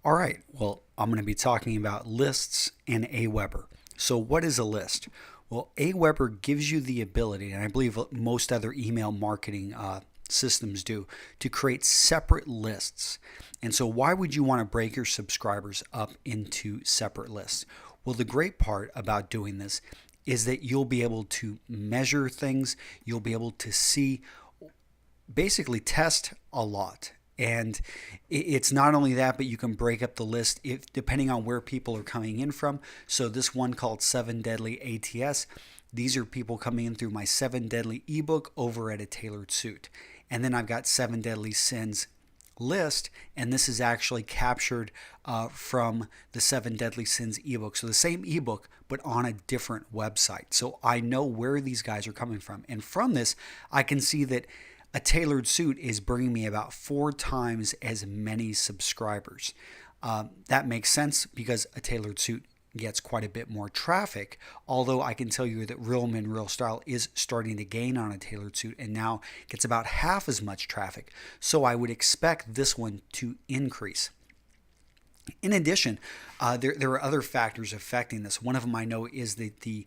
All right, well, I'm going to be talking about lists and Aweber. So, what is a list? Well, Aweber gives you the ability, and I believe most other email marketing systems do, to create separate lists. And so, why would you want to break your subscribers up into separate lists? Well, the great part about doing this is that you'll be able to measure things, you'll be able to see, basically test a lot. And it's not only that, but you can break up the list if depending on where people are coming in from. So this one called 7 Deadly ATS, these are people coming in through my 7 Deadly ebook over at A Tailored Suit. And then I've got 7 Deadly Sins list, and this is actually captured from the 7 Deadly Sins ebook. So the same ebook, but on a different website. So I know where these guys are coming from. And from this, I can see that A Tailored Suit is bringing me about 4 times as many subscribers. That makes sense because A Tailored Suit gets quite a bit more traffic, although I can tell you that Real Men Real Style is starting to gain on A Tailored Suit and now gets about half as much traffic. So I would expect this one to increase. In addition, there are other factors affecting this. One of them I know is that the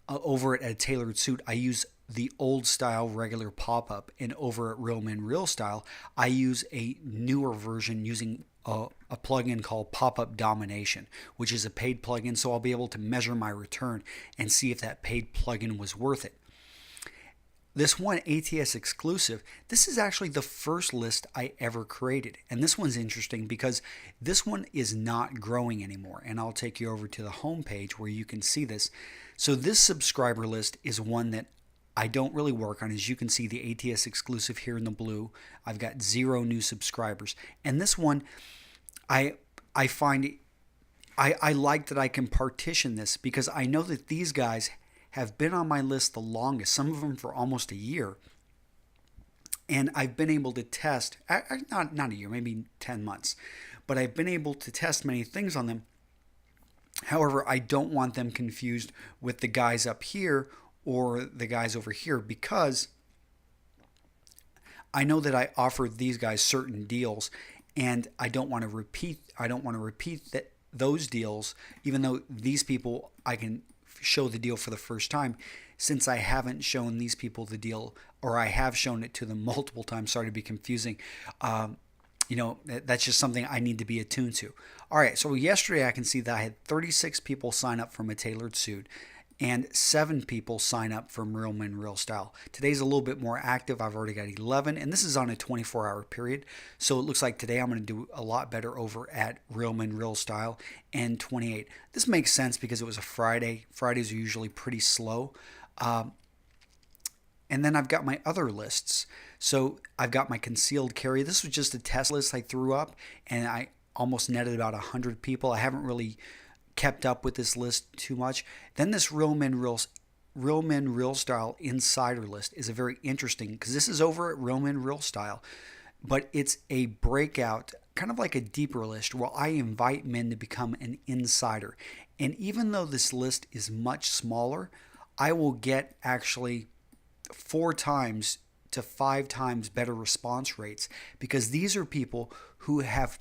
over at A Tailored Suit, I use the old style regular pop-up, and over at Real Men Real Style, I use a newer version using a plugin called Pop-Up Domination, which is a paid plugin, so I'll be able to measure my return and see if that paid plugin was worth it. This one ATS exclusive, this is actually the first list I ever created. And this one's interesting because this one is not growing anymore. And I'll take you over to the home page where you can see this. So this subscriber list is one that I don't really work on. As you can see, the ATS exclusive here in the blue, I've got 0 new subscribers. And this one, I find I like that I can partition this because I know that these guys have been on my list the longest, some of them for almost a year. And I've been able to test, not a year, maybe 10 months, but I've been able to test many things on them. However, I don't want them confused with the guys up here or the guys over here because I know that I offered these guys certain deals and I don't want to repeat those deals, even though these people I can show the deal for the first time, since I haven't shown these people the deal, or I have shown it to them multiple times. Sorry to be confusing. That's just something I need to be attuned to. All right, so yesterday I can see that I had 36 people sign up from A Tailored Suit and 7 people sign up from Real Men Real Style. Today's a little bit more active. I've already got 11, and this is on a 24-hour period. So it looks like today I'm going to do a lot better over at Real Men Real Style and 28. This makes sense because it was a Friday. Fridays are usually pretty slow. And then I've got my other lists. So I've got my concealed carry. This was just a test list I threw up, and I almost netted about 100 people. I haven't really kept up with this list too much. Then this Real Men Real Style Insider list is a very interesting because this is over at Real Men Real Style, but it's a breakout, kind of like a deeper list where I invite men to become an insider. And even though this list is much smaller, I will get actually 4 times to 5 times better response rates because these are people who have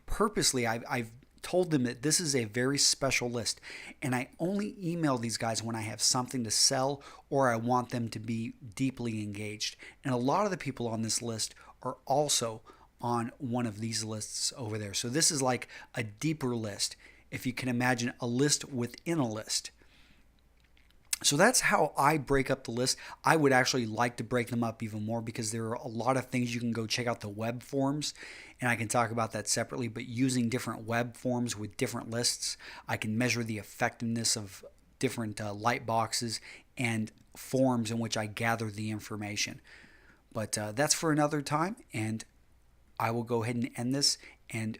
purposely, I've told them that this is a very special list and I only email these guys when I have something to sell or I want them to be deeply engaged. And a lot of the people on this list are also on one of these lists over there. So this is like a deeper list, if you can imagine a list within a list. So that's how I break up the list. I would actually like to break them up even more because there are a lot of things. You can go check out the web forms, and I can talk about that separately. But using different web forms with different lists, I can measure the effectiveness of different light boxes and forms in which I gather the information. But that's for another time, and I will go ahead and end this, and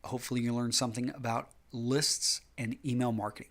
hopefully you learn something about lists and email marketing.